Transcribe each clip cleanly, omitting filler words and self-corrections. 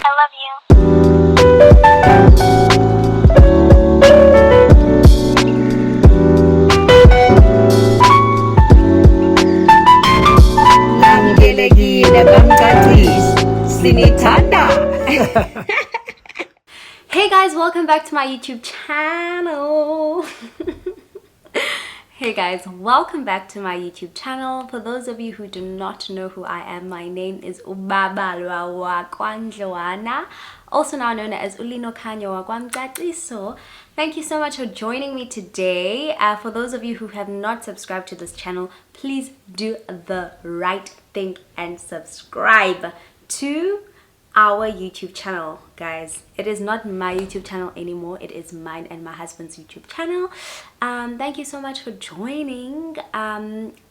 I love you. Nangilegile bamcacis sinithanda. Hey guys, welcome back to my YouTube channel. Hey guys, welcome back to my YouTube channel. For those of you who do not know who I am, my name is Ubabalwa Wakwandloana, also now known as Ulino Kanyo Wakwamgatiso. Thank you so much for joining me today. For those of you who have not subscribed to this channel, please do the right thing and subscribe to our YouTube channel, guys. It is not my YouTube channel anymore. It is mine and my husband's YouTube channel. Thank you so much for joining.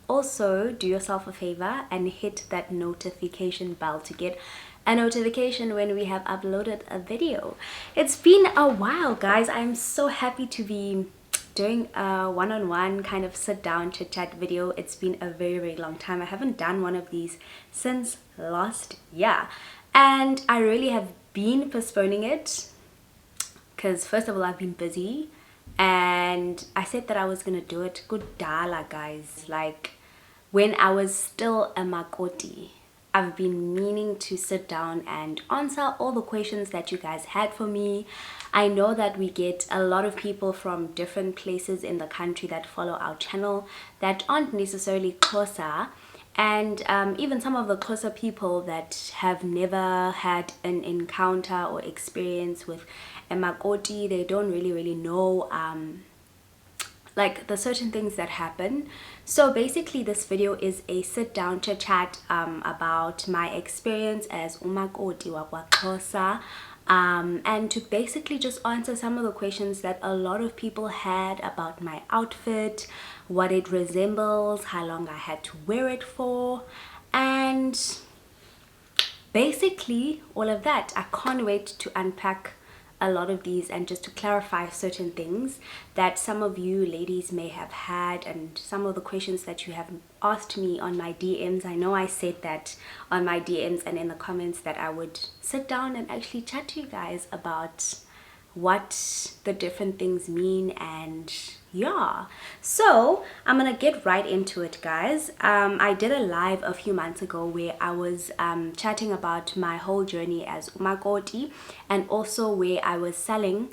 Also, do yourself a favor and hit that notification bell to get a notification when we have uploaded a video. It's been a while, guys. I'm so happy to be doing a one-on-one kind of sit-down chit-chat video. It's been a very long time. I haven't done one of these since last year, and I really have been postponing it because first of all, I've been busy, and I said that I was gonna do it good dala, guys, like when I was still a Makoti. I've been meaning to sit down and answer all the questions that you guys had for me. I know that we get a lot of people from different places in the country that follow our channel that aren't necessarily closer, and even some of the closer people that have never had an encounter or experience with a Makoti, they don't really know like the certain things that happen. So basically this video is a sit down chit chat about my experience as umakoti wakwaXhosa, and to basically just answer some of the questions that a lot of people had about my outfit, what it resembles, how long I had to wear it for, and basically all of that. I can't wait to unpack a lot of these and just to clarify certain things that some of you ladies may have had, and some of the questions that you have asked me on my DMs. I know I said that on my DMs and in the comments that I would sit down and actually chat to you guys about what the different things mean, and yeah, so I'm gonna get right into it, guys. I did a live a few months ago where I was chatting about my whole journey as umakoti, and also where I was selling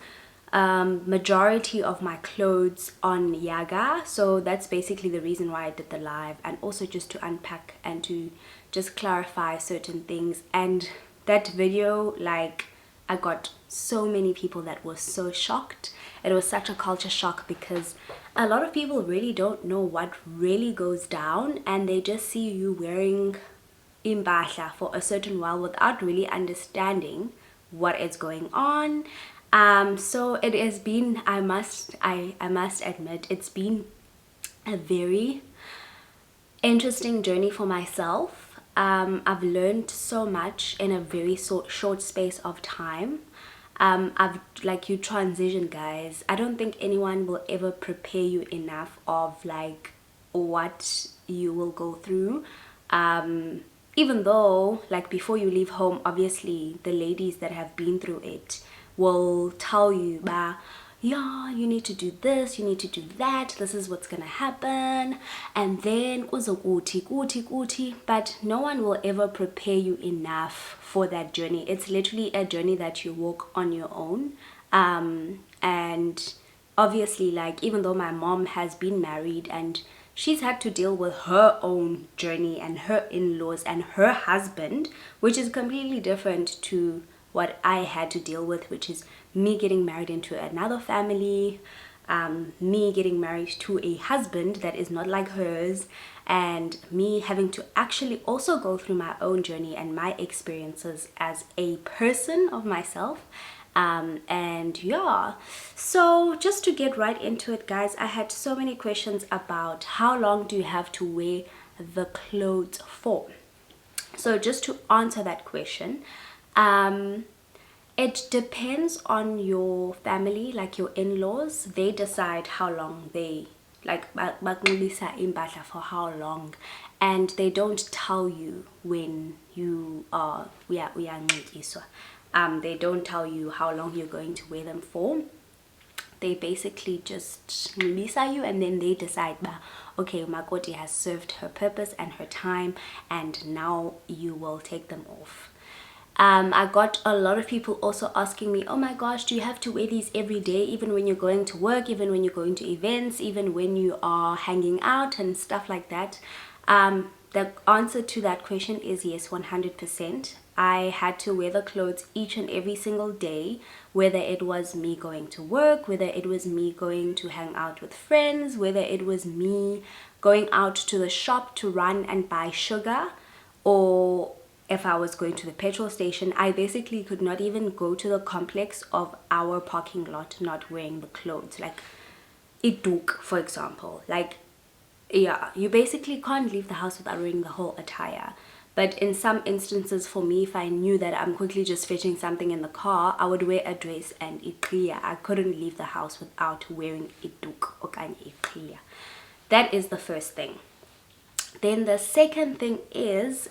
majority of my clothes on Yaga. So that's basically the reason why I did the live, and also just to unpack and to just clarify certain things. And that video, like, I got so many people that were so shocked. It was such a culture shock because a lot of people really don't know what really goes down, and they just see you wearing imbahla for a certain while without really understanding what is going on. So it has been, I must admit, it's been a very interesting journey for myself. I've learned so much in a very short space of time. You transition, guys. I don't think anyone will ever prepare you enough of like what you will go through. Even though, like, before you leave home, obviously the ladies that have been through it will tell you, bah, yeah, you need to do this, you need to do that, this is what's gonna happen, and then uzokuthi, but no one will ever prepare you enough for that journey. It's literally a journey that you walk on your own. And obviously, like, even though my mom has been married and she's had to deal with her own journey and her in-laws and her husband, which is completely different to what I had to deal with, which is me getting married into another family, me getting married to a husband that is not like hers, and me having to actually also go through my own journey and my experiences as a person of myself. And yeah, so just to get right into it, guys, I had so many questions about how long do you have to wear the clothes for. So just to answer that question, it depends on your family, like your in-laws. They decide how long they like bakunxibisa impahla for how long, and they don't tell you when you are uyanxityiswa. They don't tell you how long you're going to wear them for. They basically just visa you, and then they decide, okay, Makoti has served her purpose and her time, and now you will take them off. I got a lot of people also asking me, oh my gosh, do you have to wear these every day, even when you're going to work, even when you're going to events, even when you are hanging out and stuff like that? The answer to that question is yes, 100%. I had to wear the clothes each and every single day, whether it was me going to work, whether it was me going to hang out with friends, whether it was me going out to the shop to run and buy sugar, or if I was going to the petrol station. I basically could not even go to the complex of our parking lot not wearing the clothes. Like iduk, for example. Like, yeah, you basically can't leave the house without wearing the whole attire. But in some instances, for me, if I knew that I'm quickly just fetching something in the car, I would wear a dress and iqhiya. I couldn't leave the house without wearing iduk okanye iqhiya. That is the first thing. Then the second thing is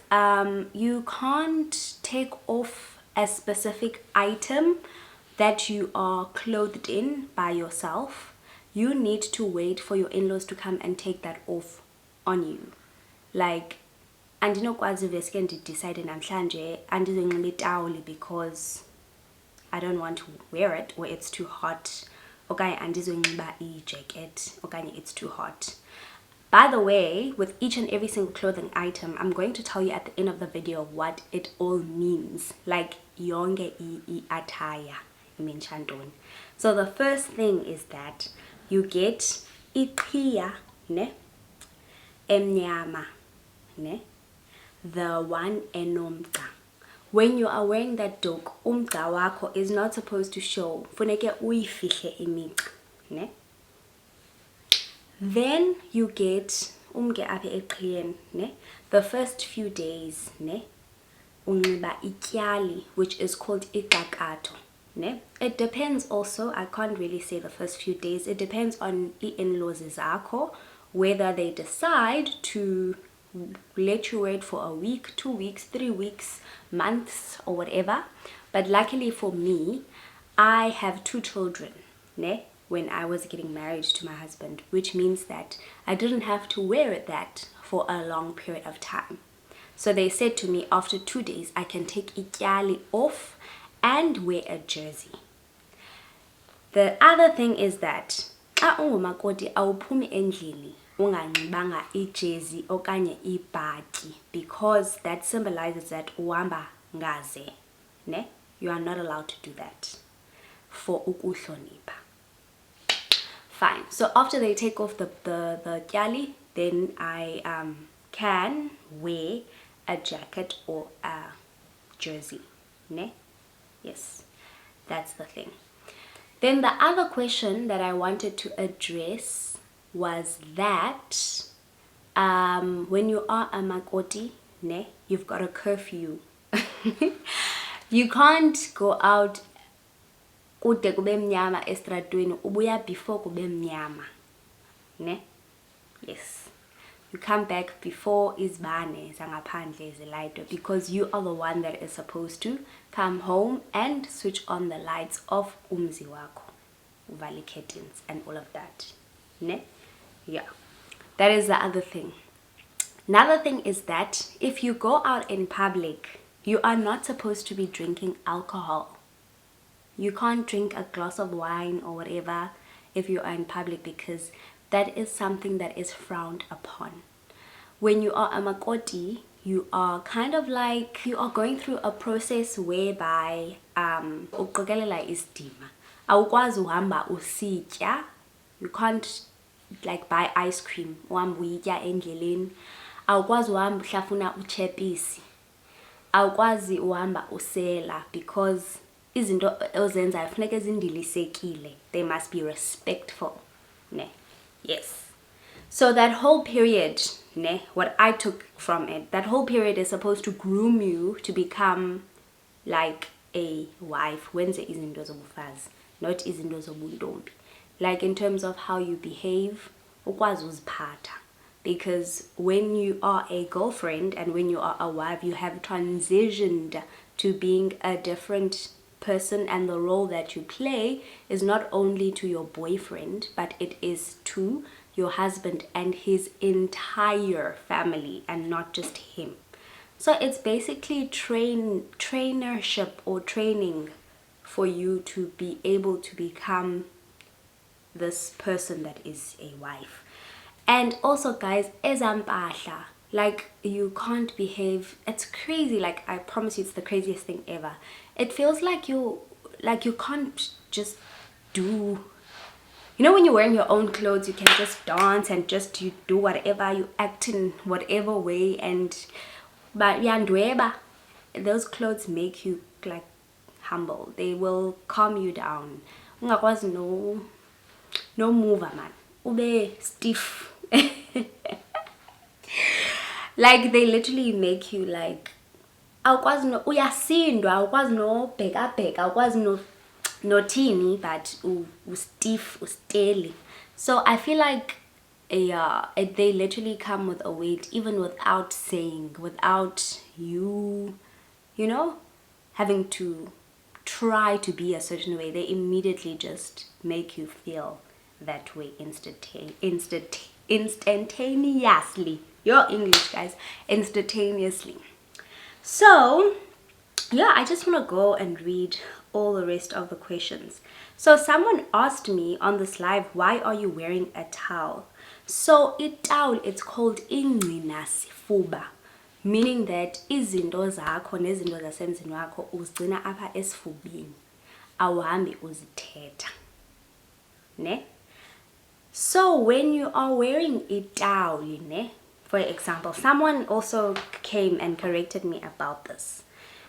you can't take off a specific item that you are clothed in by yourself. You need to wait for your in-laws to come and take that off on you. Like, andinokwazi veske ndidecide namhlanje andizoyinxiba itawuli because I don't want to wear it, or it's too hot, okanye andizoyinxiba ijacket okanye it's too hot. By the way, with each and every single clothing item, I'm going to tell you at the end of the video what it all means. Like yonke attire means shandon. So the first thing is that you get iqhiya, ne, emnyama, ne, the one enomca. When you are wearing that dog, umca wako is not supposed to show. Funeke uyifihle imiqa, ne. Then you get umke apha eqhiyeni, ne, the first few days, ne, unxiba ityali, which is called ikakato, ne. It depends also, I can't really say the first few days, it depends on in-laws zakho, whether they decide to let you wait for a week, 2 weeks, 3 weeks, months, or whatever. But luckily for me, I have 2 children, ne, when I was getting married to my husband, which means that I didn't have to wear that for a long period of time. So they said to me, after 2 days, I can take ityali off and wear a jersey. The other thing is that xa ungumakoti awuphumi endlini unganxibanga ijersey okanye ibhatyi, because that symbolizes that uhamba ngaze, ne? You are not allowed to do that for ukuhlonipha. Fine. So after they take off the tyali, then I can wear a jacket or a jersey, ne? Yes, that's the thing. Then the other question that I wanted to address was that when you are a makoti, ne, you've got a curfew. You can't go out kude kube mnyama estradweni, ubuya before kube mnyama, ne? Yes, you come back before izibane zangaphandle zilayitwe, because you are the one that is supposed to come home and switch on the lights of umzi wako, uvale curtains and all of that, ne? Yeah, that is the other thing. Another thing is that if you go out in public, you are not supposed to be drinking alcohol. You can't drink a glass of wine or whatever if you are in public, because that is something that is frowned upon. When you are a makoti, you are kind of like, you are going through a process whereby uqokelela isidima. Awukwazi uhamba usitya. You can't like buy ice cream uhamba uyitya endleleni. Awukwazi uhamba uhlafuna uchepisi. Awukwazi uhamba usela, because izinto ozenzayo funeka zindilisekile. They must be respectful, ne? Yes. So that whole period, ne, what I took from it, that whole period is supposed to groom you to become like a wife. Wenze izinto zobufazi, not izinto zobuntombi. Like in terms of how you behave, ukwazi uziphatha. Because when you are a girlfriend and when you are a wife, you have transitioned to being a different person and the role that you play is not only to your boyfriend, but it is to your husband and his entire family, and not just him. So it's basically trainership or training for you to be able to become this person that is a wife. And also, guys, ezampahla, like, you can't behave. It's crazy. Like, I promise you, it's the craziest thing ever. It feels like you can't just do, you know, when you're wearing your own clothes, you can just dance and just you do whatever, you act in whatever way. And but yandweba, those clothes make you like humble. They will calm you down. Ungakwazi no mover, man, ube stiff. Like, they literally make you like, awukwazi no uyasindwa, awukwazi no bheka, awukwazi no tini, but stiff, stale. So I feel like they literally come with a weight, even without saying, without you know, having to try to be a certain way. They immediately just make you feel that way instantaneously. Your English, guys, instantaneously. So yeah, I just want to go and read all the rest of the questions. So someone asked me on this live, why are you wearing a towel? So itowel, it's called ingcina sifuba, meaning that izinto zakho nezinto zasemzini wakho uzigcina apha esifubini, awuhambi uzithetha, ne? So when you are wearing a towel, ne, for example, someone also came and corrected me about this.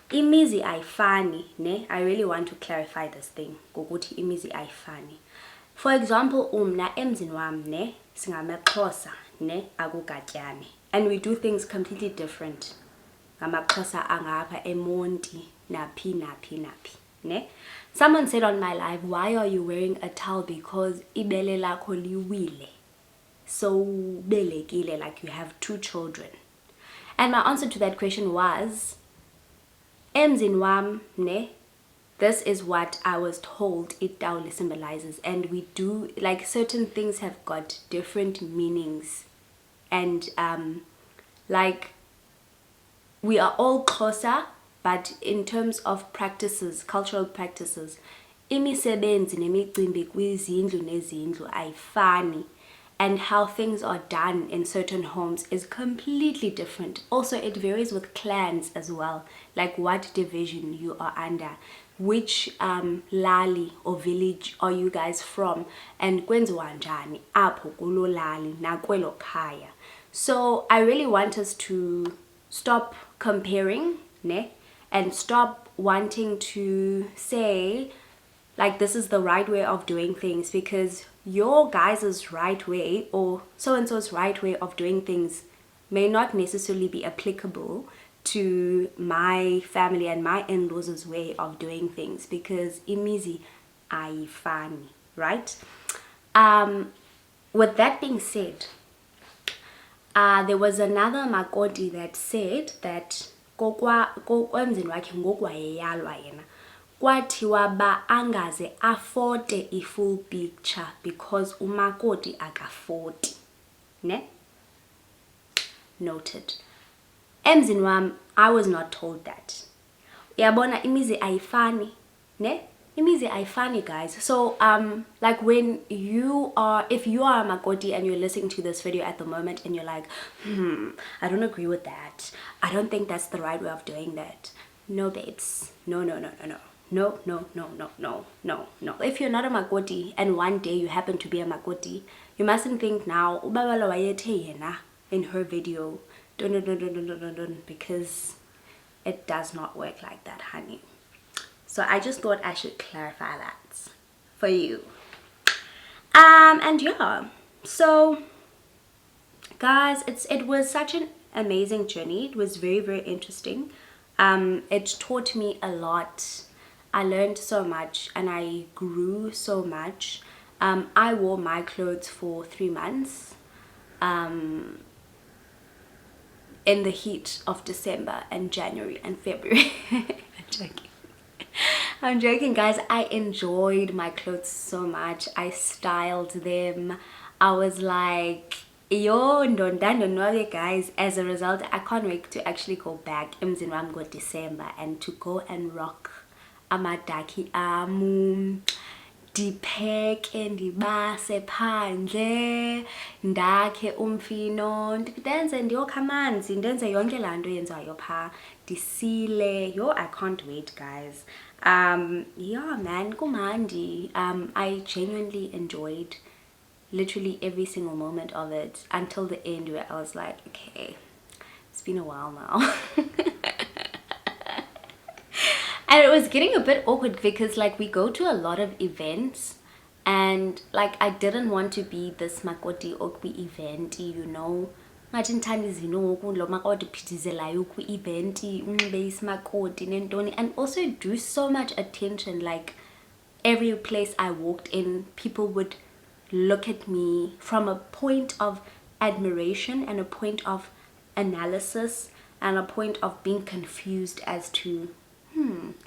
Imizi ayifani, ne? I really want to clarify this thing. Ngokuthi imizi ayifani. For example, umna emzini wam, ne, singamaXhosa, ne, akugatyane. And we do things completely different. NgamaXhosa angapha eMonti, naphi, ne? Someone said on my live, why are you wearing a towel? Because ibele lakho liwile. So belekile, like you have 2 children. And my answer to that question was, emzini wam, ne, this is what I was told itawuli symbolizes. And we do, like, certain things have got different meanings. And like, we are all closer, but in terms of practices, cultural practices, imisebenzi nemicimbi kwizindlu nezindlu ayifani, and how things are done in certain homes is completely different. Also, it varies with clans as well, like what division you are under, which lali or village are you guys from, and kwenziwa njani apho kulo lali nakwelo khaya. So I really want us to stop comparing, ne, and stop wanting to say like this is the right way of doing things, because your guys' right way or so-and-so's right way of doing things may not necessarily be applicable to my family and my in-laws' way of doing things, because imizi ayifani, right? With that being said, there was another Makoti that said that emzini wakhe ngokwayeyalwa yena kwathiwa ba angaze afote i-full picture because umakoti akafoti, ne? Noted. Emzini wam, I was not told that. Uyabona imizi ayifani, ne? Imizi ayifani, guys. So like, when you are, if you are a Makoti and you're listening to this video at the moment and you're like, I don't agree with that, I don't think that's the right way of doing that. No, babes. No. No. If you're not a Makoti and one day you happen to be a Makoti, you mustn't think now ubaba wayethe yena in her video, don't, because it does not work like that, honey. So I just thought I should clarify that for you. And yeah, so guys, it was such an amazing journey. It was very, very interesting. It taught me a lot. I learned so much and I grew so much. I wore my clothes for 3 months in the heat of December and January and February. I'm joking. I'm joking, guys. I enjoyed my clothes so much. I styled them. I was like, yo, ndondandonwabe, guys. As a result, I can't wait to actually go back emzini wami ngo-December and to go and rock amadaki amu, ndipheke, ndibase phandle, ndakhe umfino, ndenze ndiyokha amanzi, ndenze yonke laa nto yenziwayo phaa, ndisile. Yo, I can't wait, guys. Yeah, man, kumandi. I genuinely enjoyed literally every single moment of it until the end, where I was like, okay, it's been a while now. And it was getting a bit awkward because like we go to a lot of events, and like I didn't want to be this Makoti okwi event, you know. Ngathi ndithanda izinto ngoku lo Makoti phithizelayo kwi event unxibe isimakoti nentoni, and also drew so much attention. Like every place I walked in, people would look at me from a point of admiration and a point of analysis and a point of being confused as to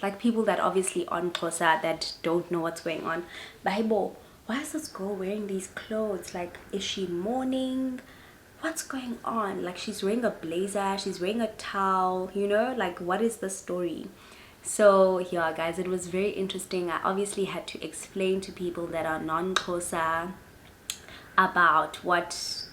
like people that obviously aren't closer, that don't know what's going on. Bible, why is this girl wearing these clothes? Like, is she mourning? What's going on? Like, she's wearing a blazer, she's wearing a towel, you know, like what is the story? So yeah, guys, it was very interesting. I obviously had to explain to people that are non-Xhosa about what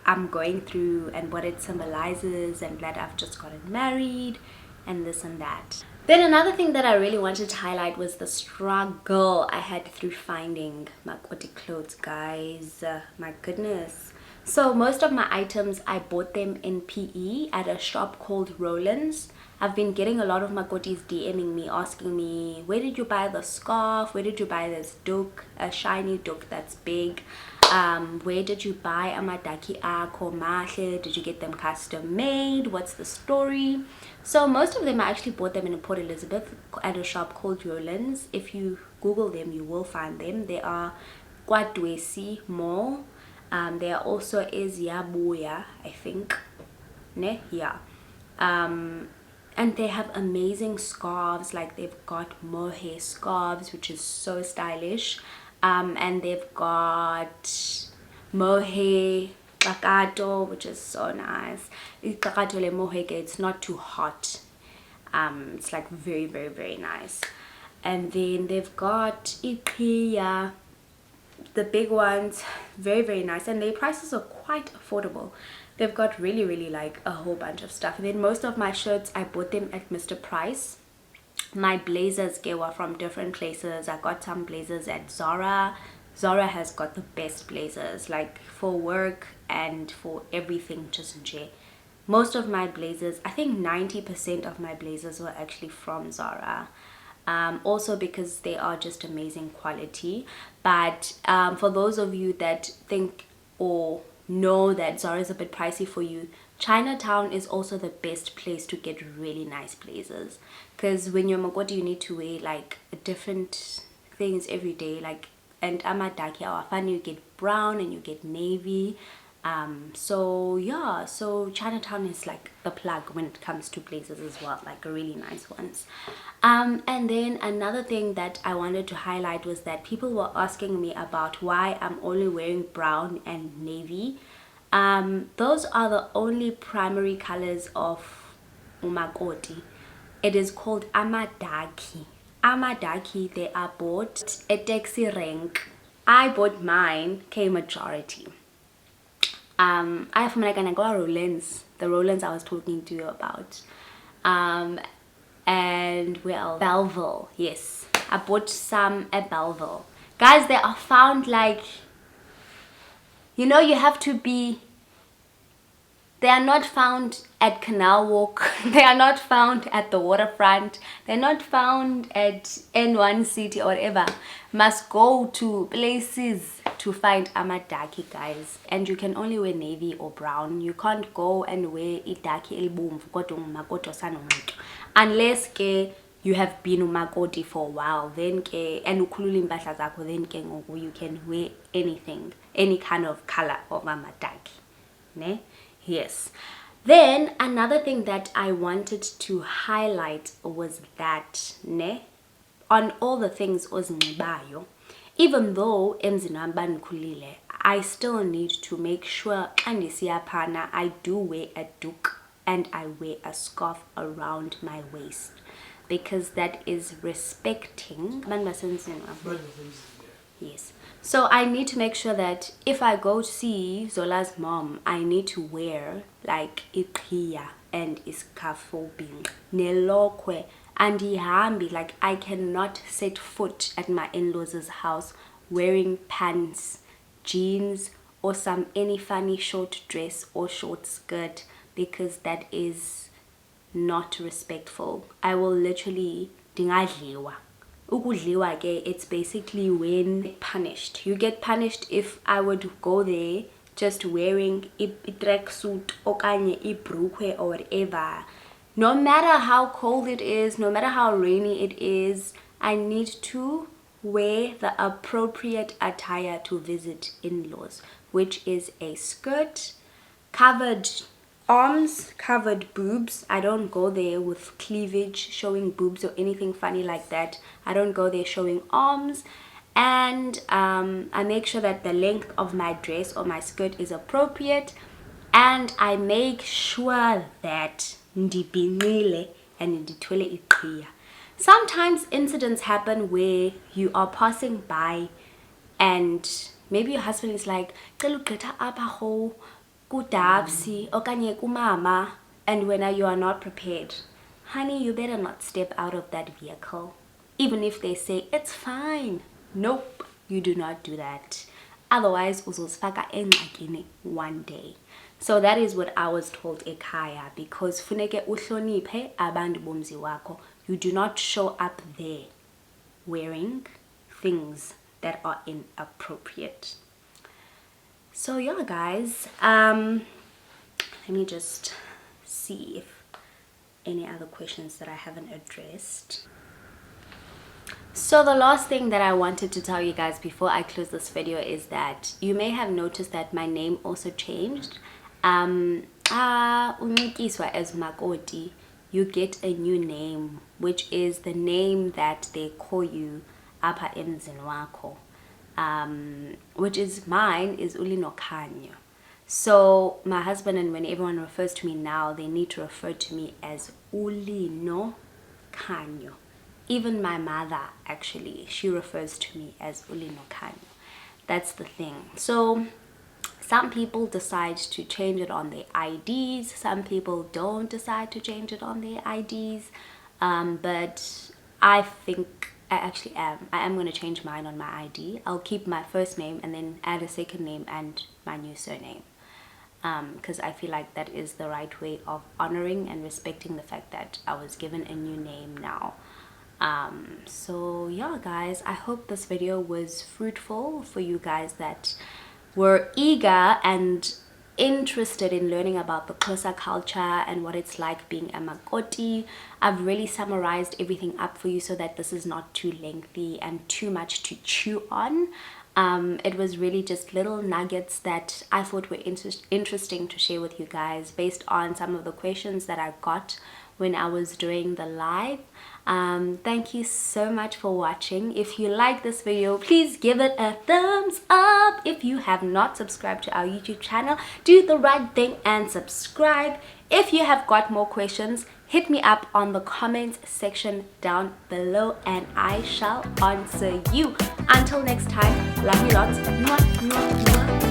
I'm going through and what it symbolizes, and that I've just gotten married and this and that. Then another thing that I really wanted to highlight was the struggle I had through finding Makoti clothes, guys. My goodness. So most of my items, I bought them in PE at a shop called Roland's. I've been getting a lot of Makotis DMing me, asking me, where did you buy the scarf? Where did you buy this doek? A shiny doek that's big. Where did you buy amadaki akho mahle? Did you get them custom made? What's the story? So most of them I actually bought them in Port Elizabeth at a shop called Roland's. If you Google them, you will find them. They are KwaDwesi Mall. There also is Yabuya, I think. Ne? Yeah. And they have amazing scarves. Like they've got mohair scarves, which is so stylish. And they've got mohair kakato, which is so nice. Kakato le mohair, it's not too hot. It's like very, very, very nice. And then they've got iqiya, the big ones, very, very nice, and their prices are quite affordable. They've got really, really like a whole bunch of stuff. And then most of my shirts, I bought them at Mr. Price. My blazers were from different places. I got some blazers at Zara. Zara has got the best blazers, like for work and for everything. Just most of my blazers, I think 90% of my blazers were actually from Zara. Also because they are just amazing quality. But for those of you that think or know that Zara is a bit pricey for you, Chinatown is also the best place to get really nice blazers, because when you're Makoti, you need to wear like different things every day, like, and amadaki awafani, you get brown and you get navy. So yeah, so Chinatown is like the plug when it comes to blazers as well, like really nice ones. And then another thing that I wanted to highlight was that people were asking me about why I'm only wearing brown and navy. Those are the only primary colors of umakoti. It is called amadaki. Amadaki, they are bought at taxi rank. I bought mine, K-majority. I have like an Roland's, the Roland's I was talking to you about. And where else? Belleville, yes. I bought some at Belleville. Guys, they are found like, you know, you have to be, they are not found at Canal Walk. They are not found at the waterfront. They're not found at N1 City or whatever. Must go to places to find amadaki, guys. And you can only wear navy or brown. You can't go and wear idaki elbumvu kodwa umakoti sanomuntu. Unless ke you have been umakoti for a while, then ke and ukhulula impahla zakho, then ke ngoku you can wear anything, any kind of color of amadaki. Ne? Yes. Then another thing that I wanted to highlight was that, ne, on all the things ozinxibayo, even though emzini wami bandikhulile, I still need to make sure I do wear a doek and I wear a scarf around my waist, because that is respecting. Yes. So I need to make sure that if I go see Zola's mom, I need to wear like iqhiya and iskafobing nelokwe and ihambi. Like, I cannot set foot at my in-laws' house wearing pants, jeans, or any funny short dress or short skirt, because that is not respectful. I will literally dingadliwa. Ukudliwa ke, it's basically when punished. You get punished if I would go there just wearing a tracksuit okanye ibrukwe or whatever. No matter how cold it is, no matter how rainy it is, I need to wear the appropriate attire to visit in-laws, which is a skirt, covered arms, covered boobs. I don't go there with cleavage, showing boobs or anything funny like that. I don't go there showing arms. And I make sure that the length of my dress or my skirt is appropriate, and I make sure that ndibhinqile and ndithwele iqhiya. Sometimes incidents happen where you are passing by and maybe your husband is like, "Cela ugqitha apha ho kudabsi okanye kumama," and when you are not prepared, honey, you better not step out of that vehicle. Even if they say it's fine, nope, you do not do that. Otherwise uzosifaka engxakini one day. So that is what I was told ekhaya, because funeke uhloniphe abantu bomzi wakho. You do not show up there wearing things that are inappropriate. So yeah, guys, let me just see if any other questions that I haven't addressed. So the last thing that I wanted to tell you guys before I close this video is that you may have noticed that my name also changed. Unikiswa as Makoti, you get a new name, which is the name that they call you apha emzini wakho, which is mine is Ulinokhanyo. So my husband, and when everyone refers to me now, they need to refer to me as Ulino Kanyo. Even my mother, actually, she refers to me as Ulino Kanyo. That's the thing. So some people decide to change it on their IDs. Some people don't decide to change it on their IDs. But I think I actually am. I am going to change mine on my ID. I'll keep my first name and then add a second name and my new surname. Because I feel like that is the right way of honoring and respecting the fact that I was given a new name now. So yeah, guys, I hope this video was fruitful for you guys that were eager and interested in learning about the Xhosa culture and what it's like being a Makoti. I've really summarized everything up for you so that this is not too lengthy and too much to chew on. It was really just little nuggets that I thought were interesting to share with you guys based on some of the questions that I got when I was doing the live. Thank you so much for watching. If you like this video, please give it a thumbs up. If you have not subscribed to our YouTube channel, do the right thing and subscribe. If you have got more questions, hit me up on the comments section down below and I shall answer you. Until next time, love you lots. Mwah, mwah, mwah.